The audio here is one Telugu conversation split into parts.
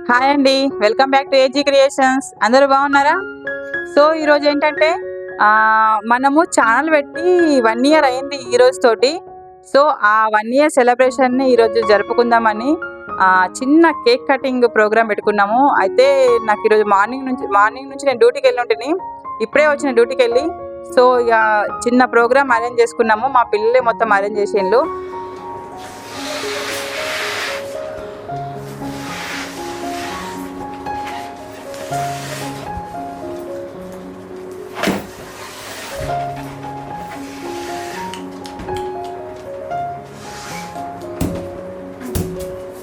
హాయ్ అండి. Welcome back to AG creations. అందరూ బాగున్నారా? సో ఈరోజు ఏంటంటే మనము ఛానల్ పెట్టి 1 ఇయర్ అయింది ఈ రోజుతోటి. సో ఆ 1 ఇయర్ సెలబ్రేషన్‌ని ఈరోజు జరుపుకుందామని చిన్న కేక్ కటింగ్ ప్రోగ్రామ్ పెట్టుకున్నాము. అయితే నాకు ఈరోజు మార్నింగ్ నుంచి నేను డ్యూటీకెళ్ళి ఉంటిని. ఇప్పుడే వచ్చిన డ్యూటీకెళ్ళి. సో ఇగ చిన్న ప్రోగ్రామ్ అరేంజ్ చేసుకున్నాము. మా పిల్లలే మొత్తం అరేంజ్ చేసిండ్రు.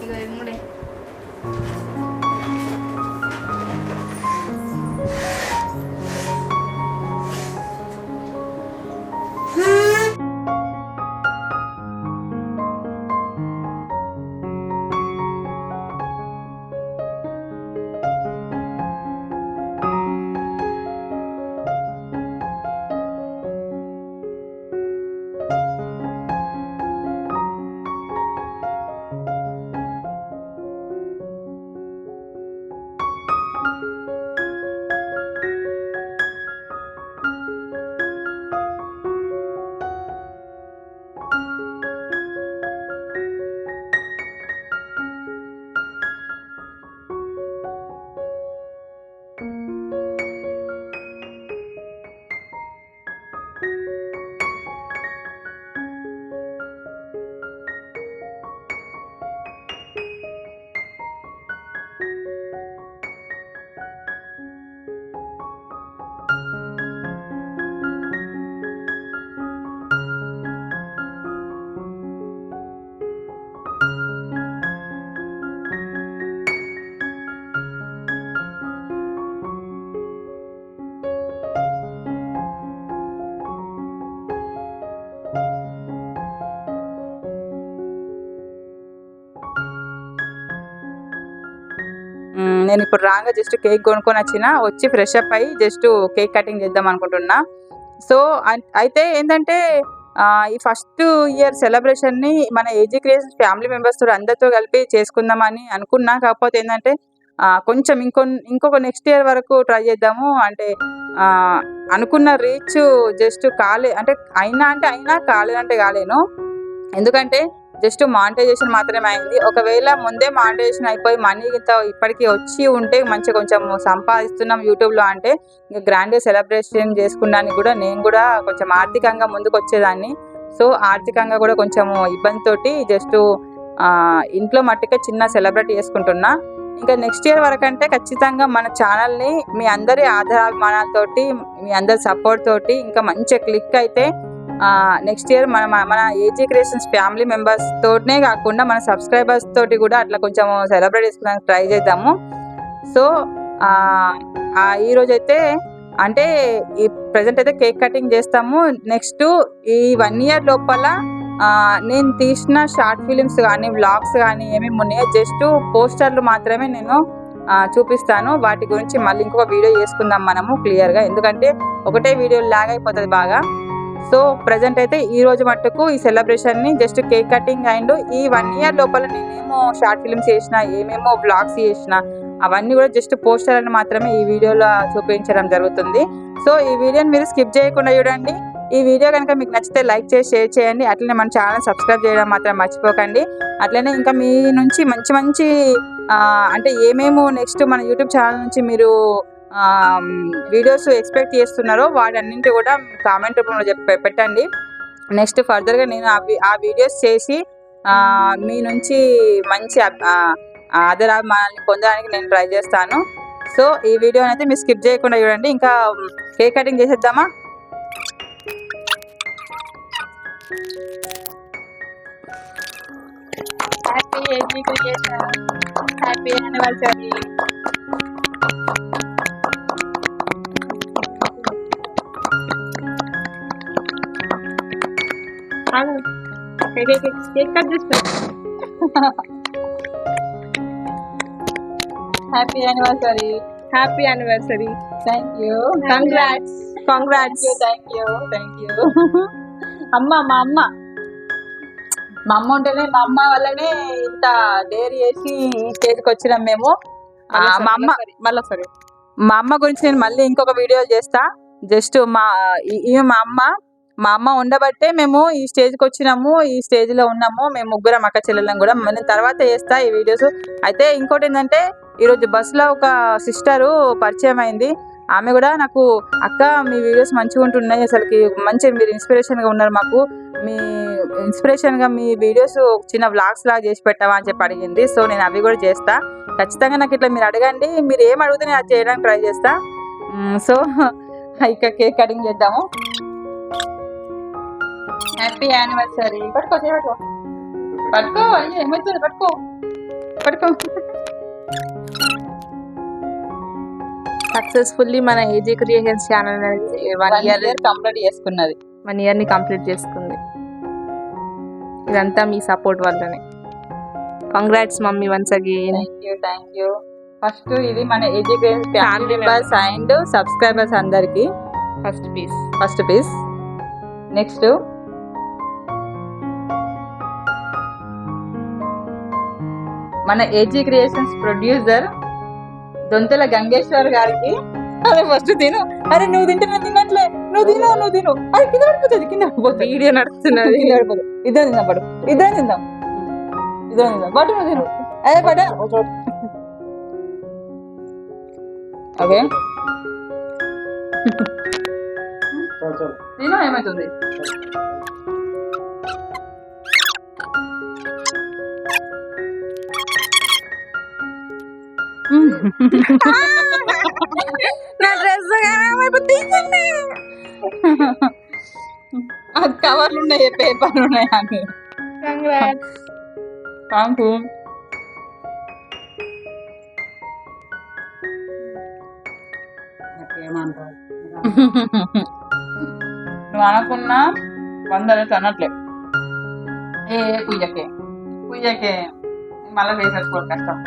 ఇగో ఇవి మూడే. నేను ఇప్పుడు రాంగా జస్ట్ కేక్ కొనుక్కొని వచ్చి ఫ్రెష్ అప్ అయ్యి జస్ట్ కేక్ కటింగ్ చేద్దాం అనుకుంటున్నా. సో అయితే ఏంటంటే ఈ ఫస్ట్ ఇయర్ సెలబ్రేషన్ని మన ఏజీ క్రియేషన్స్ ఫ్యామిలీ మెంబర్స్ అందరితో కలిపి చేసుకుందామని అనుకున్నా. కాకపోతే ఏంటంటే కొంచెం ఇంకొక నెక్స్ట్ ఇయర్ వరకు ట్రై చేద్దాము. అంటే అనుకున్న రీచ్ జస్ట్ అంటే అయినా కాలేదంటే కాలేను. ఎందుకంటే జస్ట్ మానిటైజేషన్ మాత్రమే అయింది. ఒకవేళ ముందే మానిటైజేషన్ అయిపోయి మనీ ఇంత ఇప్పటికి వచ్చి ఉంటే మంచిగా కొంచెం సంపాదిస్తున్నాం యూట్యూబ్‌లో అంటే ఇంక గ్రాండ్‌గా సెలబ్రేషన్ చేసుకున్నానికి కూడా నేను కూడా కొంచెం ఆర్థికంగా ముందుకొచ్చేదాన్ని. సో ఆర్థికంగా కూడా కొంచెము ఇబ్బందితోటి జస్ట్ ఇంట్లో మట్టుకే చిన్న సెలబ్రేట్ చేసుకుంటున్నా. ఇంకా నెక్స్ట్ ఇయర్ వరకంటే ఖచ్చితంగా మన ఛానల్‌ని మీ అందరి ఆదరాభిమానాలతోటి, మీ అందరి సపోర్ట్ తోటి ఇంకా మంచిగా క్లిక్ అయితే నెక్స్ట్ ఇయర్ మన ఏజీ క్రియేషన్స్ ఫ్యామిలీ మెంబర్స్ తోనే కాకుండా మన సబ్స్క్రైబర్స్ తోటి కూడా అట్లా కొంచెం సెలబ్రేట్ చేసుకోవడానికి ట్రై చేద్దాము. సో ఈరోజైతే అంటే ఈ ప్రెజెంట్ అయితే కేక్ కటింగ్ చేస్తాము. నెక్స్ట్ ఈ 1 ఇయర్ లోపల నేను తీసిన షార్ట్ ఫిలిమ్స్ కానీ వ్లాగ్స్ కానీ ఏమేమి ఉన్నాయో జస్ట్ పోస్టర్లు మాత్రమే నేను చూపిస్తాను. వాటి గురించి మళ్ళీ ఇంకొక వీడియో చేసుకుందాం మనము క్లియర్గా. ఎందుకంటే ఒకటే వీడియో లాగ్ అయిపోతుంది బాగా. సో ప్రెజెంట్ అయితే ఈ రోజు మట్టుకు ఈ సెలబ్రేషన్ని జస్ట్ కేక్ కటింగ్ అండ్ ఈ 1 ఇయర్ లోపల నేనేమో షార్ట్ ఫిల్మ్స్ చేసిన, ఏమేమో బ్లాగ్స్ చేసిన అవన్నీ కూడా జస్ట్ పోస్టర్లను మాత్రమే ఈ వీడియోలో చూపించడం జరుగుతుంది. సో ఈ వీడియోని మీరు స్కిప్ చేయకుండా చూడండి. ఈ వీడియో కనుక మీకు నచ్చితే లైక్ చేసి షేర్ చేయండి. అట్లనే మన ఛానల్ సబ్స్క్రైబ్ చేయడం మాత్రం మర్చిపోకండి. అట్లనే ఇంకా మీ నుంచి మంచి అంటే ఏమేమో నెక్స్ట్ మన యూట్యూబ్ ఛానల్ నుంచి మీరు వీడియోస్ ఎక్స్పెక్ట్ చేస్తున్నారో వాటన్నింటి కూడా కామెంట్ రూపంలో పెట్టండి. నెక్స్ట్ ఫర్దర్గా నేను ఆ వీడియోస్ చేసి మీ నుంచి మంచి ఆదరాభిమానాన్ని పొందడానికి నేను ట్రై చేస్తాను. సో ఈ వీడియోని అయితే మీరు స్కిప్ చేయకుండా చూడండి. ఇంకా కేక్ కటింగ్ చేసేద్దామా? Happy AG creation, happy anniversary. Cake cut చేస్తా. Happy anniversary. Happy anniversary. Thank you. Congrats. Thank you. మా అమ్మ ఉంటేనే, మా అమ్మ వల్లనే ఇంత డేర్ చేసి ఈ స్టేజ్కి వచ్చినాం మేము. మా అమ్మ మళ్ళీ సరే మా అమ్మ గురించి నేను మళ్ళీ ఇంకొక వీడియో చేస్తా. జస్ట్ ఈమె మా అమ్మ ఉండబట్టే మేము ఈ స్టేజ్కి వచ్చినాము, ఈ స్టేజ్ లో ఉన్నాము. మేము ముగ్గురం అక్క చెల్లెళ్ళం కూడా. నేను తర్వాత చేస్తా ఈ వీడియోస్. అయితే ఇంకోటి ఏంటంటే, ఈరోజు బస్సులో ఒక సిస్టరు పరిచయం అయింది. ఆమె కూడా నాకు, అక్క మీ వీడియోస్ మంచిగా ఉంటున్నాయి, అసలుకి మంచి మీరు ఇన్స్పిరేషన్గా ఉన్నారు మాకు, మీ ఇన్స్పిరేషన్గా మీ వీడియోస్ చిన్న వ్లాగ్స్ లాగా చేసి పెట్టావా అని చెప్పి అడిగింది. సో నేను అవి కూడా చేస్తా ఖచ్చితంగా. నాకు ఇట్లా మీరు అడగండి, మీరు ఏం అడిగితే నేను అది చేయడానికి ట్రై చేస్తా. సో ఇక కేక్ కటింగ్ చేద్దాము. Happy anniversary. పట్టుకో పట్టుకో పట్టుకో, అయ్యో ఏమవుతుంది, పట్టుకో పట్టుకో. సక్సెస్ఫుల్లీ మన ఏజీ క్రియేషన్స్ ఛానల్ అనేది 1 year కంప్లీట్ చేసుకున్నది. 1 year ని కంప్లీట్ చేసుకుంది. ఇదంతా మీ సపోర్ట్ వల్లనే. Congrats mummy once again. Thank you. First ఇది మన AG creations family members and subscribers అందరికి ఫస్ట్ పీస్. నెక్స్ట్ మన AG creations producer Dontala Gangeshwar గారికి. అరే ఫస్ట్ తిను. అరే నువ్వు తింటే నేను తిన్నట్లే. నువ్వు తిను. అది కింద పడిపోతుంది, కింద పడిపోతుంది. వీడియో నడుస్తున్నది. కింద పడిపోతుంది. ఇద్దరు తిందాం పడు. ఇద్దరు తిందాం పట్టు. నువ్వు తిను. అదే పడ. ఓకే తిను, ఏమవుతుంది. నా డ్రెస్ కవర్లు ఉన్నాయి, పేపర్లు ఉన్నాయి అని. Thank you. నువ్వు అనుకున్నా 100 రెట్లు అన్నట్లే. పూజకే మళ్ళీ ఫేస్ వేసుకోవాలి, కష్టం.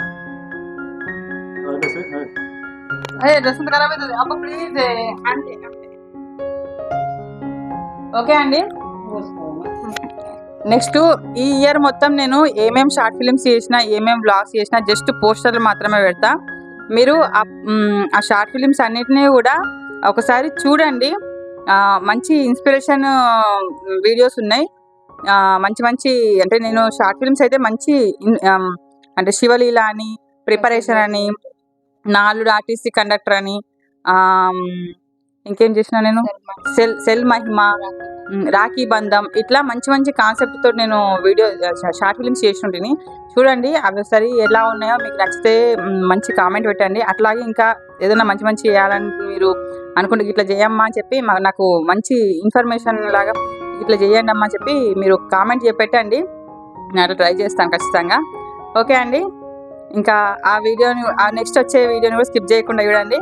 అదే డ్రెస్ ఖరాబ్ అవుతుంది. అబ్బా ప్లీజ్. ఓకే అండి. నెక్స్ట్ ఈ ఇయర్ మొత్తం నేను ఏమేం షార్ట్ ఫిలిమ్స్ చేసినా, ఏమేం వ్లాగ్స్ చేసినా జస్ట్ పోస్టర్లు మాత్రమే పెడతా. మీరు ఆ షార్ట్ ఫిలిమ్స్ అన్నిటినీ కూడా ఒకసారి చూడండి. మంచి ఇన్స్పిరేషన్ వీడియోస్ ఉన్నాయి. మంచి అంటే నేను షార్ట్ ఫిలిమ్స్ అయితే మంచి అంటే శివలీల అని, ప్రిపరేషన్ అని, నాలుగు ఆర్టీసీ కండక్టర్ అని, ఇంకేం చేసిన నేను, సెల్ మహిమ, రాఖీ బంధం, ఇట్లా మంచి కాన్సెప్ట్ తోటి నేను వీడియో షార్ట్ ఫిలిమ్స్ చేసి చూడండి. అవి ఒకసారి ఎలా ఉన్నాయో మీకు నచ్చితే మంచి కామెంట్ పెట్టండి. అట్లాగే ఇంకా ఏదైనా మంచి చేయాలని మీరు అనుకుంటే ఇట్లా చేయమ్మా అని చెప్పి నాకు మంచి ఇన్ఫర్మేషన్ లాగా ఇట్లా చేయండి అమ్మా అని చెప్పి మీరు కామెంట్ పెట్టండి. నేను అట్లా ట్రై చేస్తాను ఖచ్చితంగా. ఓకే అండి. ఇంకా ఆ వీడియోని, ఆ నెక్స్ట్ వచ్చే వీడియోని కూడా స్కిప్ చేయకుండా చూడండి.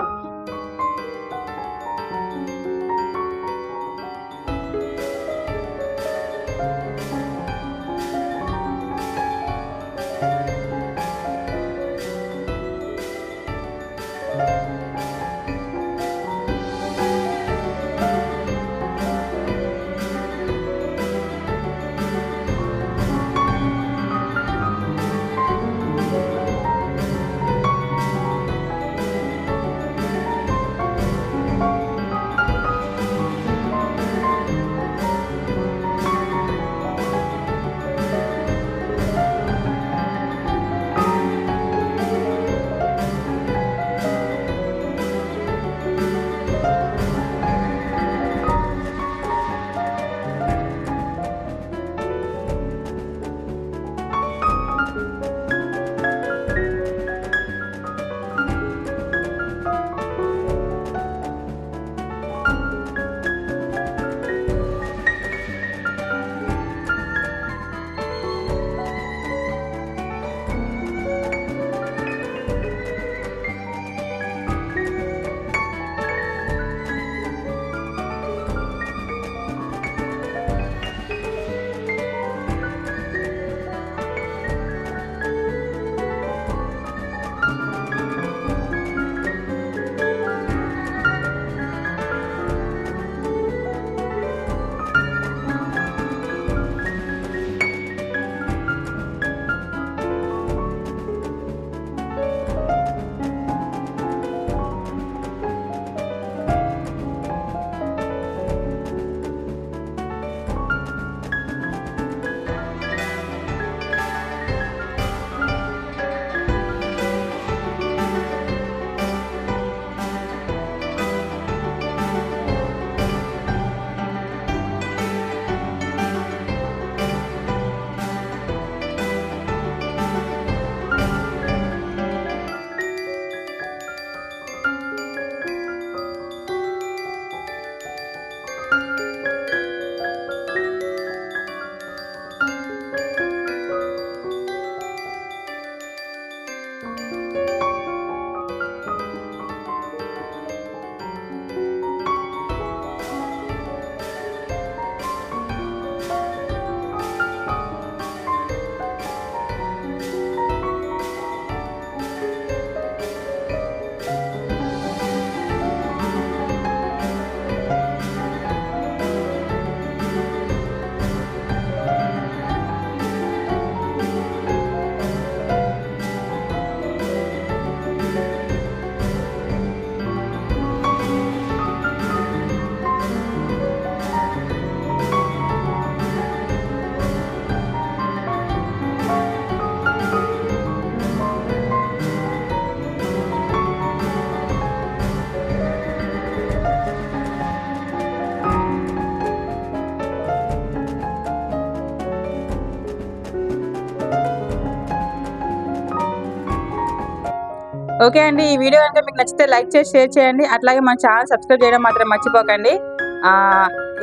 ఓకే అండి. ఈ వీడియో కనుక మీకు నచ్చితే లైక్ చేసి షేర్ చేయండి. అట్లాగే మన ఛానల్ సబ్స్క్రైబ్ చేయడం మాత్రం మర్చిపోకండి.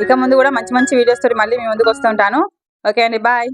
ఇక ముందు కూడా మంచి మంచి వీడియోస్ తోటి మళ్ళీ మీ ముందుకు వస్తుంటాను. ఓకే అండి. బాయ్.